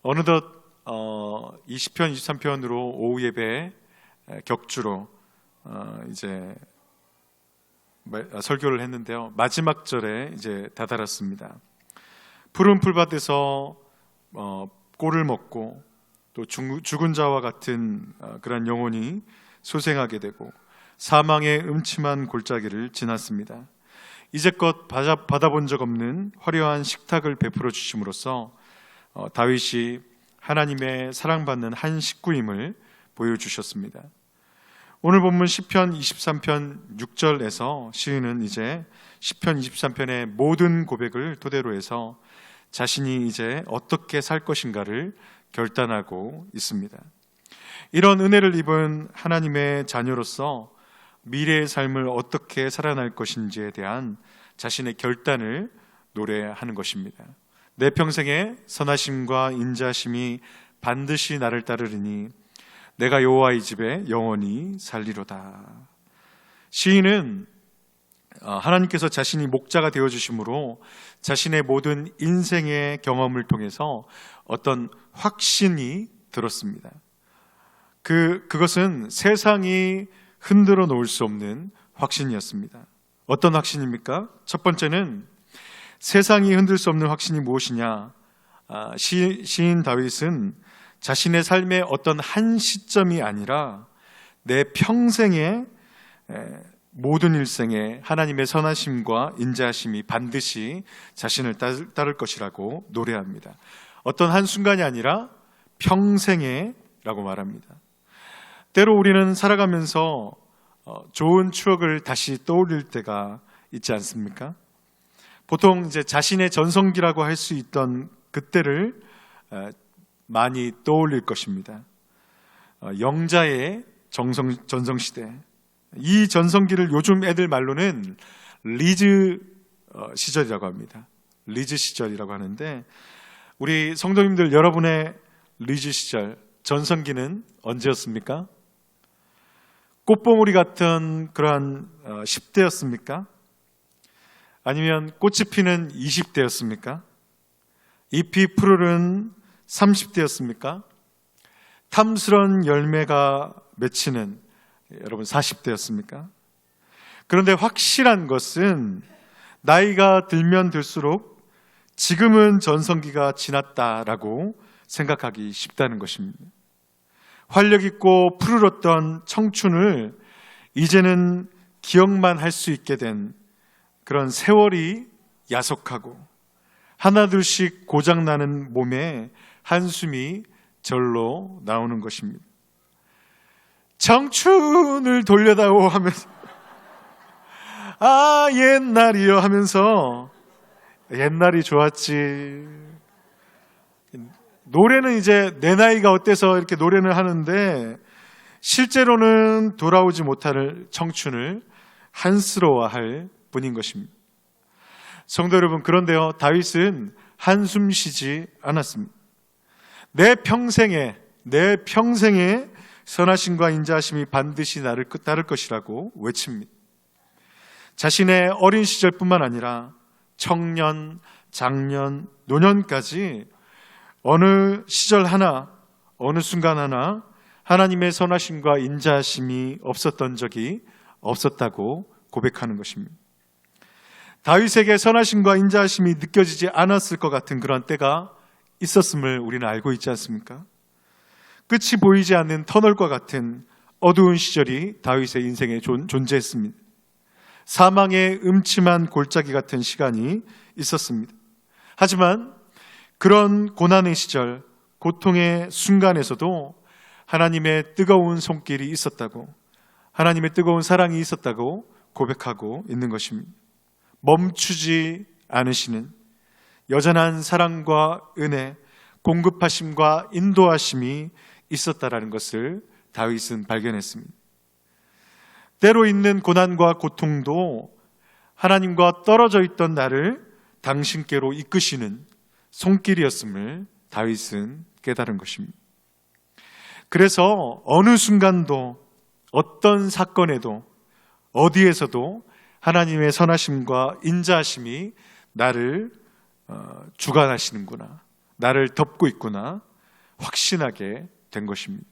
어느덧 20편, 23편으로 오후 예배 격주로 이제 설교를 했는데요. 마지막 절에 이제 다다랐습니다. 푸른 풀밭에서 꼴을 먹고 또 죽은 자와 같은 그런 영혼이 소생하게 되고 사망의 음침한 골짜기를 지났습니다. 이제껏 받아본 적 없는 화려한 식탁을 베풀어 주심으로써 다윗이 하나님의 사랑받는 한 식구임을 보여주셨습니다. 오늘 본문 시편 23편 6절에서 시인은 이제 시편 23편의 모든 고백을 토대로 해서 자신이 이제 어떻게 살 것인가를 결단하고 있습니다. 이런 은혜를 입은 하나님의 자녀로서 미래의 삶을 어떻게 살아날 것인지에 대한 자신의 결단을 노래하는 것입니다. 내 평생에 선하심과 인자심이 반드시 나를 따르리니 내가 여호와의 집에 영원히 살리로다. 시인은 하나님께서 자신이 목자가 되어주심으로 자신의 모든 인생의 경험을 통해서 어떤 확신이 들었습니다. 그것은 세상이 흔들어 놓을 수 없는 확신이었습니다. 어떤 확신입니까? 첫 번째는 세상이 흔들 수 없는 확신이 무엇이냐? 시인 다윗은 자신의 삶의 어떤 한 시점이 아니라 내 평생의 모든 일생에 하나님의 선하심과 인자하심이 반드시 자신을 따를 것이라고 노래합니다. 어떤 한순간이 아니라 평생에라고 말합니다. 때로 우리는 살아가면서 좋은 추억을 다시 떠올릴 때가 있지 않습니까? 보통 이제 자신의 전성기라고 할 수 있던 그때를 많이 떠올릴 것입니다. 영자의 전성시대. 이 전성기를 요즘 애들 말로는 리즈 시절이라고 합니다. 리즈 시절이라고 하는데 우리 성도님들 여러분의 리즈 시절, 전성기는 언제였습니까? 꽃봉오리 같은 그러한 10대였습니까? 아니면 꽃이 피는 20대였습니까? 잎이 푸르른 30대였습니까? 탐스런 열매가 맺히는 여러분 40대였습니까? 그런데 확실한 것은 나이가 들면 들수록 지금은 전성기가 지났다라고 생각하기 쉽다는 것입니다. 활력 있고 푸르렀던 청춘을 이제는 기억만 할 수 있게 된 그런 세월이 야속하고 하나둘씩 고장나는 몸에 한숨이 절로 나오는 것입니다. 청춘을 돌려다오 하면서 옛날이요 하면서 옛날이 좋았지. 노래는 이제 내 나이가 어때서 이렇게 노래를 하는데 실제로는 돌아오지 못할 청춘을 한스러워할 뿐인 것입니다. 성도 여러분, 그런데요, 다윗은 한숨 쉬지 않았습니다. 내 평생에 선하심과 인자하심이 반드시 나를 따를 것이라고 외칩니다. 자신의 어린 시절뿐만 아니라 청년, 장년, 노년까지 어느 시절 하나, 어느 순간 하나 하나님의 선하심과 인자하심이 없었던 적이 없었다고 고백하는 것입니다. 다윗에게 선하심과 인자하심이 느껴지지 않았을 것 같은 그런 때가 있었음을 우리는 알고 있지 않습니까? 끝이 보이지 않는 터널과 같은 어두운 시절이 다윗의 인생에 존재했습니다. 사망의 음침한 골짜기 같은 시간이 있었습니다. 하지만 그런 고난의 시절, 고통의 순간에서도 하나님의 뜨거운 손길이 있었다고, 하나님의 뜨거운 사랑이 있었다고 고백하고 있는 것입니다. 멈추지 않으시는 여전한 사랑과 은혜, 공급하심과 인도하심이 있었다라는 것을 다윗은 발견했습니다. 때로 있는 고난과 고통도 하나님과 떨어져 있던 나를 당신께로 이끄시는 손길이었음을 다윗은 깨달은 것입니다. 그래서 어느 순간도 어떤 사건에도 어디에서도 하나님의 선하심과 인자하심이 나를 주관하시는구나, 나를 덮고 있구나, 확신하게 된 것입니다.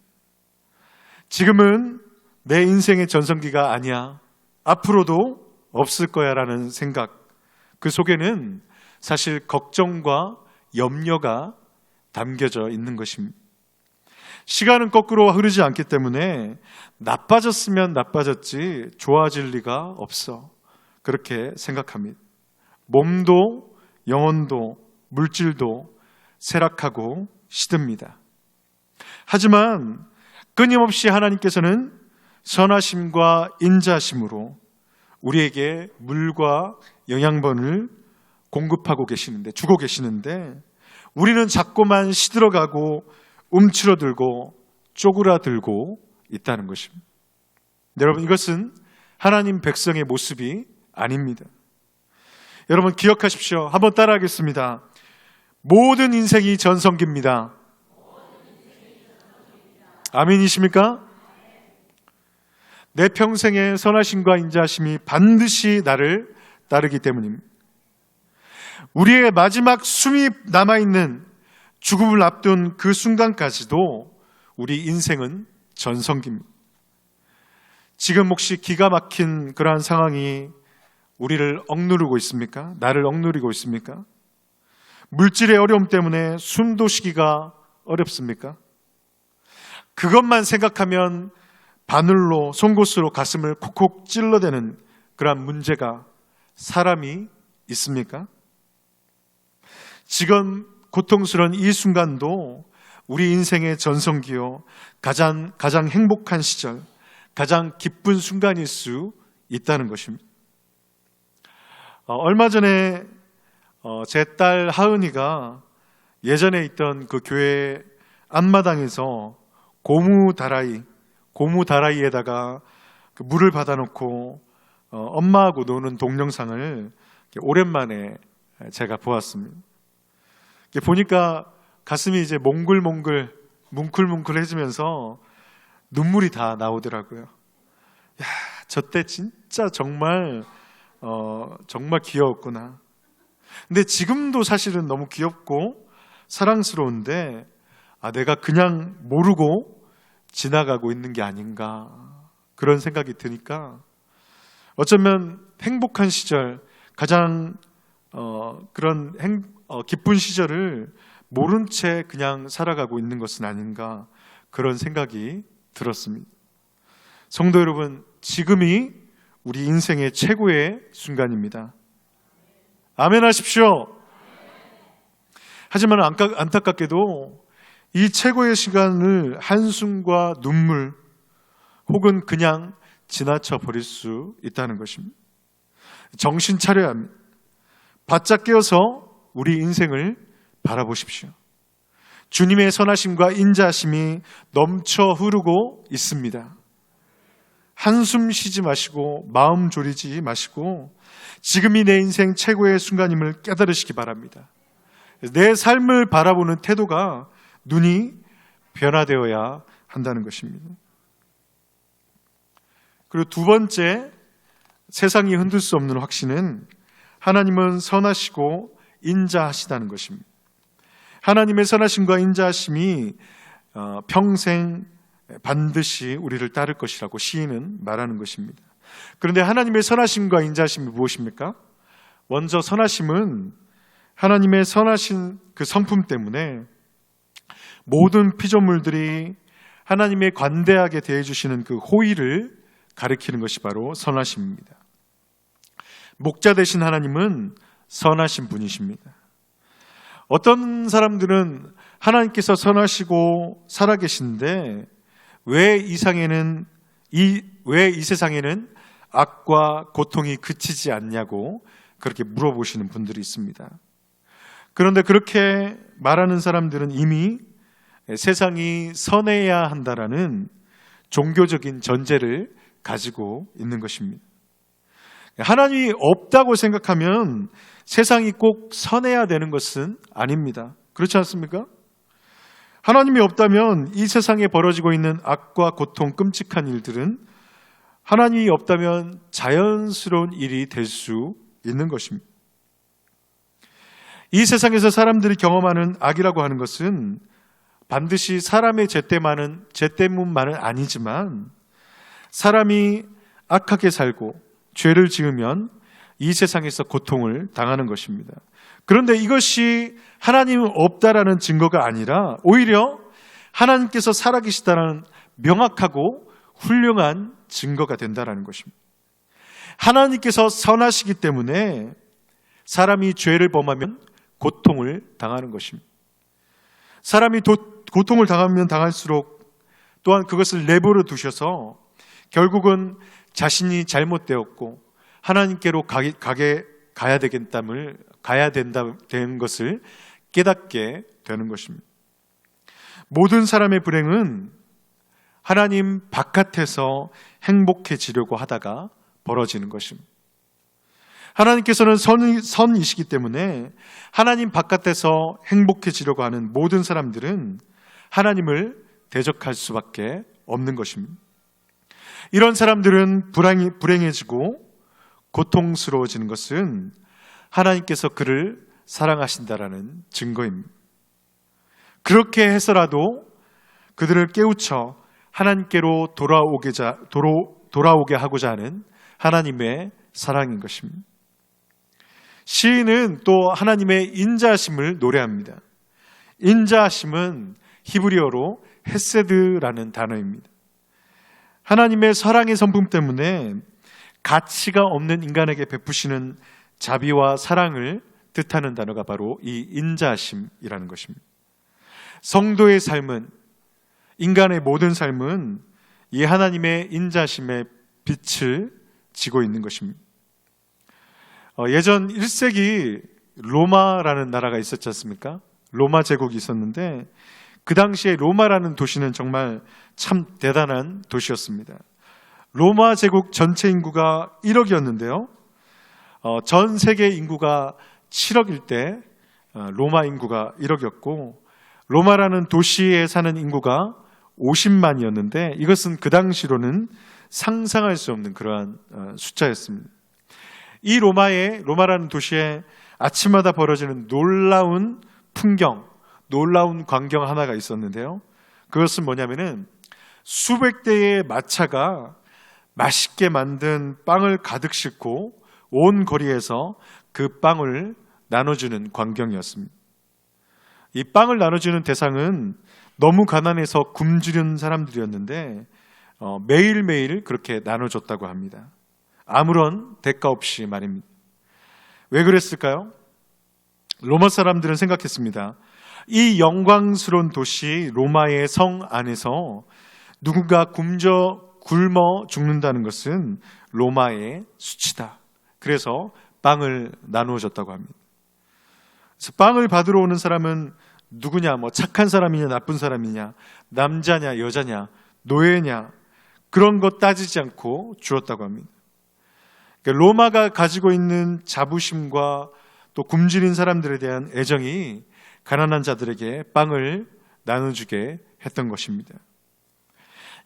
지금은 내 인생의 전성기가 아니야, 앞으로도 없을 거야 라는 생각, 그 속에는 사실 걱정과 염려가 담겨져 있는 것입니다. 시간은 거꾸로 흐르지 않기 때문에 나빠졌으면 나빠졌지 좋아질 리가 없어, 그렇게 생각합니다. 몸도 영혼도 물질도 쇠락하고 시듭니다. 하지만 끊임없이 하나님께서는 선하심과 인자하심으로 우리에게 물과 영양분을 공급하고 계시는데, 주고 계시는데, 우리는 자꾸만 시들어가고 움츠러들고 쪼그라들고 있다는 것입니다. 여러분, 이것은 하나님 백성의 모습이 아닙니다. 여러분 기억하십시오. 한번 따라하겠습니다. 모든 인생이 전성기입니다. 아멘이십니까? 내 평생의 선하심과 인자하심이 반드시 나를 따르기 때문입니다. 우리의 마지막 숨이 남아있는 죽음을 앞둔 그 순간까지도 우리 인생은 전성기입니다. 지금 혹시 기가 막힌 그러한 상황이 우리를 억누르고 있습니까? 나를 억누르고 있습니까? 물질의 어려움 때문에 숨도 쉬기가 어렵습니까? 그것만 생각하면 바늘로, 송곳으로 가슴을 콕콕 찔러대는 그러한 문제가 사람이 있습니까? 지금 고통스러운 이 순간도 우리 인생의 전성기요, 가장 행복한 시절, 가장 기쁜 순간일 수 있다는 것입니다. 얼마 전에 제 딸 하은이가 예전에 있던 그 교회 앞마당에서 고무 다라이에다가 그 물을 받아놓고 엄마하고 노는 동영상을 오랜만에 제가 보았습니다. 보니까 가슴이 이제 몽글몽글 뭉클뭉클해지면서 눈물이 다 나오더라고요. 야, 저때 진짜 정말 귀여웠구나. 근데 지금도 사실은 너무 귀엽고 사랑스러운데, 내가 그냥 모르고 지나가고 있는 게 아닌가, 그런 생각이 드니까 어쩌면 행복한 시절, 가장 그런 기쁜 시절을 모른 채 그냥 살아가고 있는 것은 아닌가, 그런 생각이 들었습니다. 성도 여러분, 지금이 우리 인생의 최고의 순간입니다. 아멘 하십시오. 하지만 안타깝게도 이 최고의 시간을 한숨과 눈물 혹은 그냥 지나쳐 버릴 수 있다는 것입니다. 정신 차려야 합니다. 바짝 깨어서 우리 인생을 바라보십시오. 주님의 선하심과 인자하심이 넘쳐 흐르고 있습니다. 한숨 쉬지 마시고 마음 졸이지 마시고 지금이 내 인생 최고의 순간임을 깨달으시기 바랍니다. 내 삶을 바라보는 태도가, 눈이 변화되어야 한다는 것입니다. 그리고 두 번째, 세상이 흔들 수 없는 확신은 하나님은 선하시고 인자하시다는 것입니다. 하나님의 선하심과 인자하심이 평생 반드시 우리를 따를 것이라고 시인은 말하는 것입니다. 그런데 하나님의 선하심과 인자하심이 무엇입니까? 먼저 선하심은 하나님의 선하신 그 성품 때문에 모든 피조물들이 하나님의 관대하게 대해주시는 그 호의를 가리키는 것이 바로 선하심입니다. 목자 되신 하나님은 선하신 분이십니다. 어떤 사람들은 하나님께서 선하시고 살아계신데 왜 이 세상에는 악과 고통이 그치지 않냐고 그렇게 물어보시는 분들이 있습니다. 그런데 그렇게 말하는 사람들은 이미 세상이 선해야 한다라는 종교적인 전제를 가지고 있는 것입니다. 하나님이 없다고 생각하면 세상이 꼭 선해야 되는 것은 아닙니다. 그렇지 않습니까? 하나님이 없다면 이 세상에 벌어지고 있는 악과 고통, 끔찍한 일들은 하나님이 없다면 자연스러운 일이 될 수 있는 것입니다. 이 세상에서 사람들이 경험하는 악이라고 하는 것은 반드시 사람의 죄 때문만은 아니지만 사람이 악하게 살고 죄를 지으면 이 세상에서 고통을 당하는 것입니다. 그런데 이것이 하나님은 없다라는 증거가 아니라 오히려 하나님께서 살아계시다는 명확하고 훌륭한 증거가 된다는 것입니다. 하나님께서 선하시기 때문에 사람이 죄를 범하면 고통을 당하는 것입니다. 사람이 고통을 당하면 당할수록 또한 그것을 내버려 두셔서 결국은 자신이 잘못되었고 하나님께로 가야 된다는 것을 깨닫게 되는 것입니다. 모든 사람의 불행은 하나님 바깥에서 행복해지려고 하다가 벌어지는 것입니다. 하나님께서는 선이시기 때문에 하나님 바깥에서 행복해지려고 하는 모든 사람들은 하나님을 대적할 수밖에 없는 것입니다. 이런 사람들은 불행해지고 고통스러워지는 것은 하나님께서 그를 사랑하신다라는 증거입니다. 그렇게 해서라도 그들을 깨우쳐 하나님께로 돌아오게 하고자 하는 하나님의 사랑인 것입니다. 시인은 또 하나님의 인자하심을 노래합니다. 인자하심은 히브리어로 헤세드라는 단어입니다. 하나님의 사랑의 성품 때문에 가치가 없는 인간에게 베푸시는 자비와 사랑을 뜻하는 단어가 바로 이 인자하심이라는 것입니다. 성도의 삶은, 인간의 모든 삶은 이 하나님의 인자하심의 빛을 지고 있는 것입니다. 예전 1세기 로마라는 나라가 있었지 않습니까? 로마 제국이 있었는데 그 당시에 로마라는 도시는 정말 참 대단한 도시였습니다. 로마 제국 전체 인구가 1억이었는데요. 전 세계 인구가 7억일 때 로마 인구가 1억이었고 로마라는 도시에 사는 인구가 50만이었는데 이것은 그 당시로는 상상할 수 없는 그러한 숫자였습니다. 이 로마라는 도시에 아침마다 벌어지는 놀라운 풍경, 놀라운 광경 하나가 있었는데요. 그것은 뭐냐면은 수백 대의 마차가 맛있게 만든 빵을 가득 싣고 온 거리에서 그 빵을 나눠주는 광경이었습니다. 이 빵을 나눠주는 대상은 너무 가난해서 굶주린 사람들이었는데 매일매일 그렇게 나눠줬다고 합니다. 아무런 대가 없이 말입니다. 왜 그랬을까요? 로마 사람들은 생각했습니다. 이 영광스러운 도시 로마의 성 안에서 누군가 굶어 죽는다는 것은 로마의 수치다. 그래서 빵을 나누어 줬다고 합니다. 그래서 빵을 받으러 오는 사람은 누구냐, 착한 사람이냐, 나쁜 사람이냐, 남자냐, 여자냐, 노예냐, 그런 것 따지지 않고 주었다고 합니다. 그러니까 로마가 가지고 있는 자부심과 또 굶주린 사람들에 대한 애정이 가난한 자들에게 빵을 나눠주게 했던 것입니다.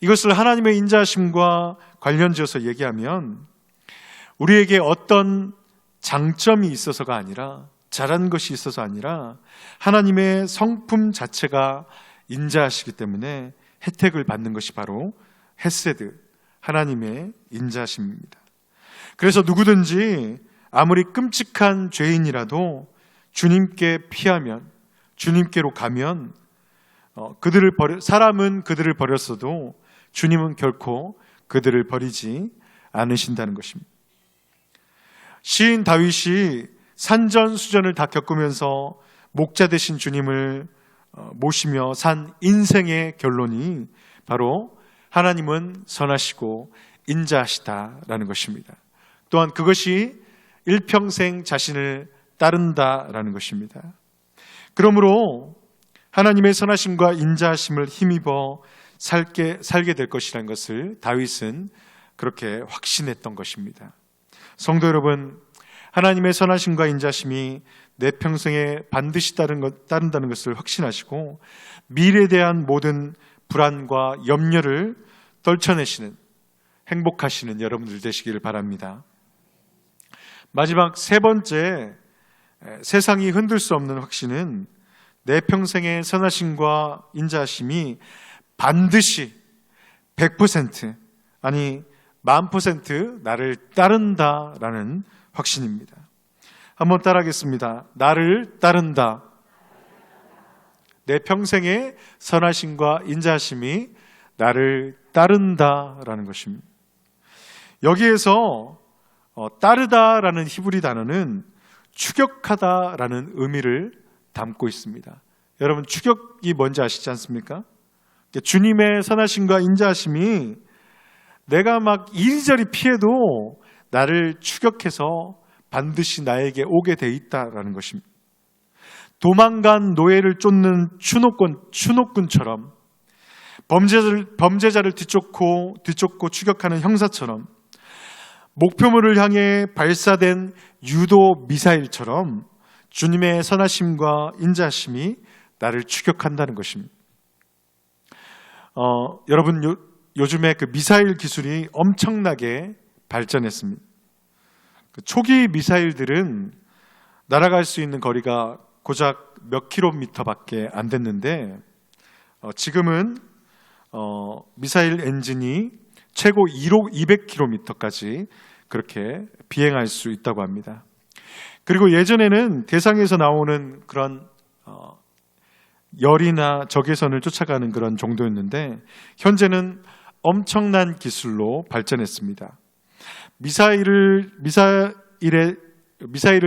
이것을 하나님의 인자하심과 관련지어서 얘기하면 우리에게 어떤 장점이 있어서가 아니라 잘한 것이 있어서 아니라 하나님의 성품 자체가 인자하시기 때문에 혜택을 받는 것이 바로 헤세드, 하나님의 인자하심입니다. 그래서 누구든지 아무리 끔찍한 죄인이라도 주님께 피하면, 주님께로 가면 사람은 그들을 버렸어도 주님은 결코 그들을 버리지 않으신다는 것입니다. 시인 다윗이 산전수전을 다 겪으면서 목자 되신 주님을 모시며 산 인생의 결론이 바로 하나님은 선하시고 인자하시다라는 것입니다. 또한 그것이 일평생 자신을 따른다라는 것입니다. 그러므로 하나님의 선하심과 인자하심을 힘입어 살게 될 것이라는 것을 다윗은 그렇게 확신했던 것입니다. 성도 여러분, 하나님의 선하심과 인자심이 내 평생에 반드시 따른다는 것을 확신하시고 미래에 대한 모든 불안과 염려를 떨쳐내시는 행복하시는 여러분들 되시기를 바랍니다. 마지막 세 번째, 세상이 흔들 수 없는 확신은 내 평생의 선하심과 인자하심이 반드시 100% 아니 1000% 나를 따른다라는 확신입니다. 한번 따라하겠습니다. 나를 따른다. 내 평생의 선하심과 인자하심이 나를 따른다라는 것입니다. 여기에서 따르다라는 히브리 단어는 추격하다라는 의미를 담고 있습니다. 여러분, 추격이 뭔지 아시지 않습니까? 주님의 선하심과 인자하심이 내가 막 이리저리 피해도 나를 추격해서 반드시 나에게 오게 돼 있다라는 것입니다. 도망간 노예를 쫓는 추노꾼처럼 범죄자를 뒤쫓고 추격하는 형사처럼 목표물을 향해 발사된 유도 미사일처럼 주님의 선하심과 인자하심이 나를 추격한다는 것입니다. 여러분, 요즘에 그 미사일 기술이 엄청나게 발전했습니다. 초기 미사일들은 날아갈 수 있는 거리가 고작 몇 킬로미터밖에 안 됐는데 지금은 미사일 엔진이 최고 200km까지 그렇게 비행할 수 있다고 합니다. 그리고 예전에는 대상에서 나오는 그런 열이나 적외선을 쫓아가는 그런 정도였는데 현재는 엄청난 기술로 발전했습니다. 미사일을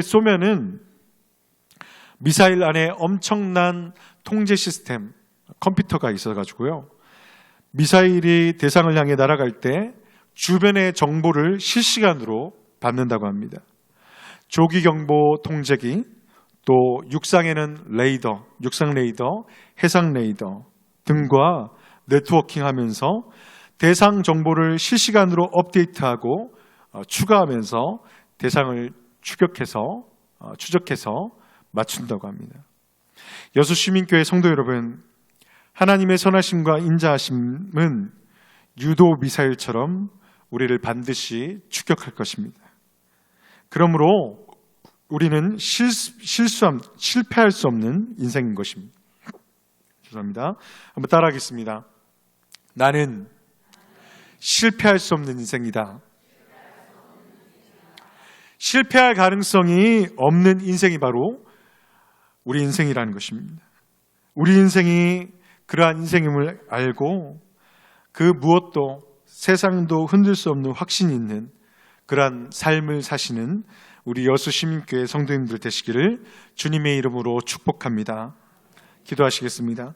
쏘면은 미사일 안에 엄청난 통제 시스템, 컴퓨터가 있어가지고요. 미사일이 대상을 향해 날아갈 때 주변의 정보를 실시간으로 받는다고 합니다. 조기 경보 통제기, 또 육상에는 레이더, 육상 레이더, 해상 레이더 등과 네트워킹하면서 대상 정보를 실시간으로 업데이트하고 추가하면서 대상을 추적해서 맞춘다고 합니다. 여수시민교회 성도 여러분, 하나님의 선하심과 인자하심은 유도 미사일처럼 우리를 반드시 추격할 것입니다. 그러므로 우리는 실패할 수 없는 인생인 것입니다. 죄송합니다. 한번 따라하겠습니다. 나는 실패할 수 없는 인생이다. 실패할 가능성이 없는 인생이 바로 우리 인생이라는 것입니다. 우리 인생이 그러한 인생임을 알고 그 무엇도 세상도 흔들 수 없는 확신이 있는 그러한 삶을 사시는 우리 여수시민교회 성도님들 되시기를 주님의 이름으로 축복합니다. 기도하시겠습니다.